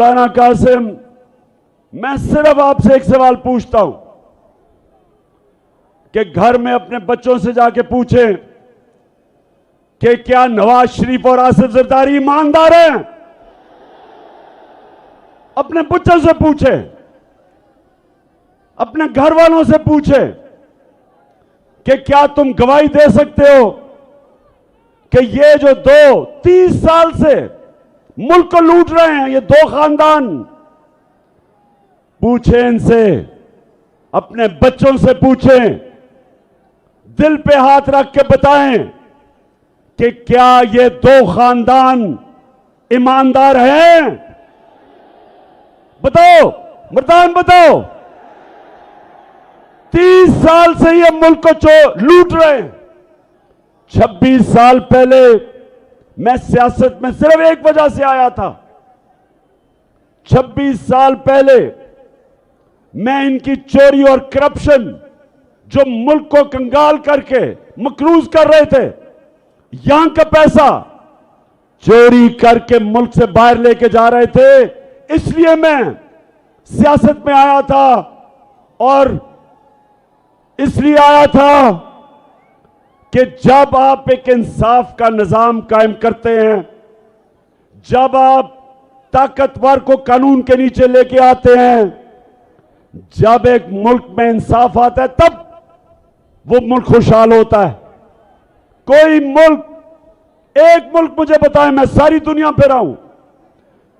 ताना कासिम, मैं सिर्फ आपसे एक सवाल पूछता हूं कि घर में अपने बच्चों से जाके पूछें कि क्या नवाज शरीफ और आसिफ जरदारी ईमानदार हैं? अपने बच्चों से पूछें, अपने घर वालों से पूछें कि क्या तुम गवाही दे सकते हो कि ये जो 30 साल से मुल्क को लूट रहे हैं, ये दो खानदान, पूछें इनसे, अपने बच्चों से पूछें, दिल पे हाथ रख के बताएं कि क्या ये दो खानदान ईमानदार हैं? बताओ मर्दान, बताओ। 30 साल से ये मुल्क को लूट रहे हैं। 26 साल पहले मैं सियासत में सिर्फ एक वजह से आया था। 26 साल पहले मैं इनकी चोरी और करप्शन, जो मुल्क को कंगाल करके मकरूज कर रहे थे, यहां का पैसा चोरी करके मुल्क से बाहर लेके जा रहे थे, इसलिए मैं सियासत में आया था। और इसलिए आया था कि जब आप एक इंसाफ का निजाम कायम करते हैं, जब आप ताकतवर को कानून के नीचे लेके आते हैं, जब एक मुल्क में इंसाफ आता है, तब वो मुल्क खुशहाल होता है। कोई मुल्क, एक मुल्क मुझे बताएं, मैं सारी दुनिया पे रहा हूं,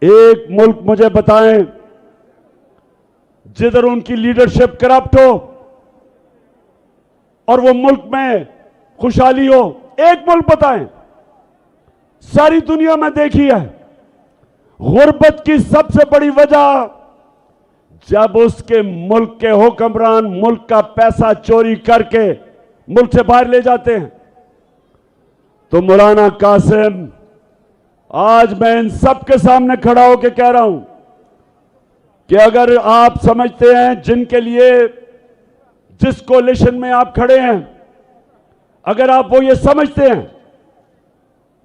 एक मुल्क मुझे बताएं जिधर उनकी लीडरशिप करप्ट हो और वो मुल्क में खुशहाली हो। एक मुल्क बताएं, सारी दुनिया में देखी है। गुर्बत की सबसे बड़ी वजह, जब उसके मुल्क के हुक्मरान मुल्क का पैसा चोरी करके मुल्क से बाहर ले जाते हैं। तो मौलाना कासिम, आज मैं इन सब के सामने खड़ा होकर कह रहा हूं कि अगर आप समझते हैं, जिनके लिए, जिस कोलिशन में आप खड़े हैं, अगर आप वो ये समझते हैं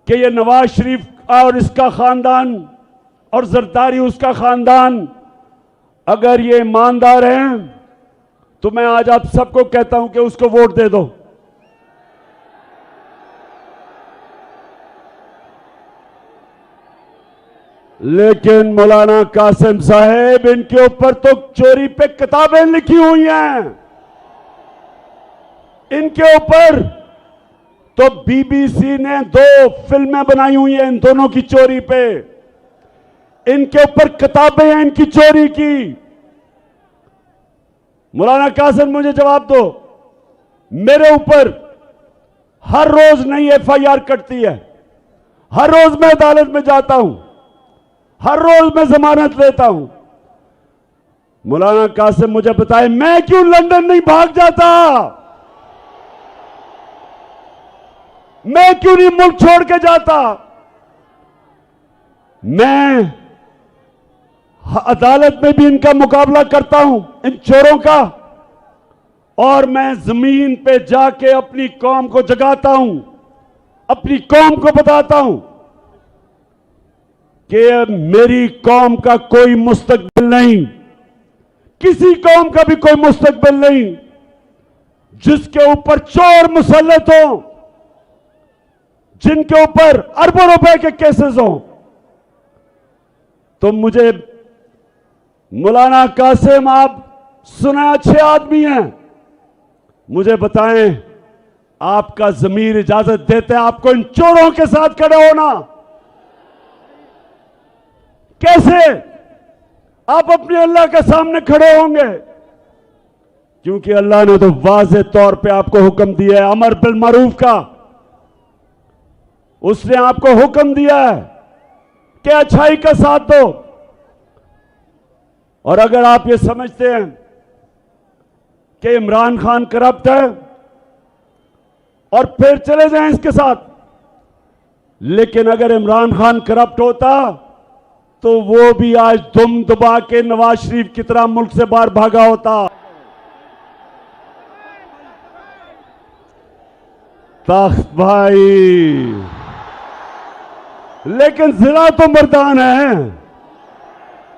कि ये नवाज शरीफ और इसका खानदान और जरदारी उसका खानदान, अगर ये ईमानदार हैं, तो मैं आज आप सबको कहता हूं कि उसको वोट दे दो। लेकिन मौलाना कासिम साहेब, इनके ऊपर तो चोरी पे किताबें लिखी हुई हैं। इनके ऊपर तो बीबीसी ने 2 फिल्में बनाई हुई हैं इन दोनों की चोरी पे। इनके ऊपर किताबें हैं इनकी चोरी की। मौलाना कासिम, मुझे जवाब दो, मेरे ऊपर हर रोज नई एफआईआर कटती है, हर रोज मैं अदालत में जाता हूं, हर रोज मैं जमानत लेता हूं। मौलाना कासिम, मुझे बताएं, मैं क्यों लंदन नहीं भाग जाता? मैं क्यों नहीं मुल्क छोड़ के जाता? मैं अदालत में भी इनका मुकाबला करता हूं, इन चोरों का, और मैं जमीन पे जाके अपनी कौम को जगाता हूं, अपनी कौम को बताता हूं कि मेरी कौम का कोई मुस्तकबिल नहीं, किसी कौम का भी कोई मुस्तकबिल नहीं जिसके ऊपर चोर मुसल्लत हो, जिनके ऊपर अरबों रुपए के केसेस हो। तो मुझे मौलाना कासिम, आप सुना अच्छे आदमी हैं, मुझे बताएं, आपका ज़मीर इजाजत देते हैं आपको इन चोरों के साथ खड़े होना? कैसे आप अपने अल्लाह के सामने खड़े होंगे? क्योंकि अल्लाह ने तो वाज़ेह तौर पे आपको हुक्म दिया है अमर बिल मारूफ का। उसने आपको हुक्म दिया है कि अच्छाई का साथ दो। और अगर आप ये समझते हैं कि इमरान खान करप्ट है और फिर चले जाएं इसके साथ, लेकिन अगर इमरान खान करप्ट होता तो वो भी आज दुम दबा के नवाज शरीफ की तरह मुल्क से बाहर भागा होता। तख्त भाई, लेकिन जिला तो मर्दान है।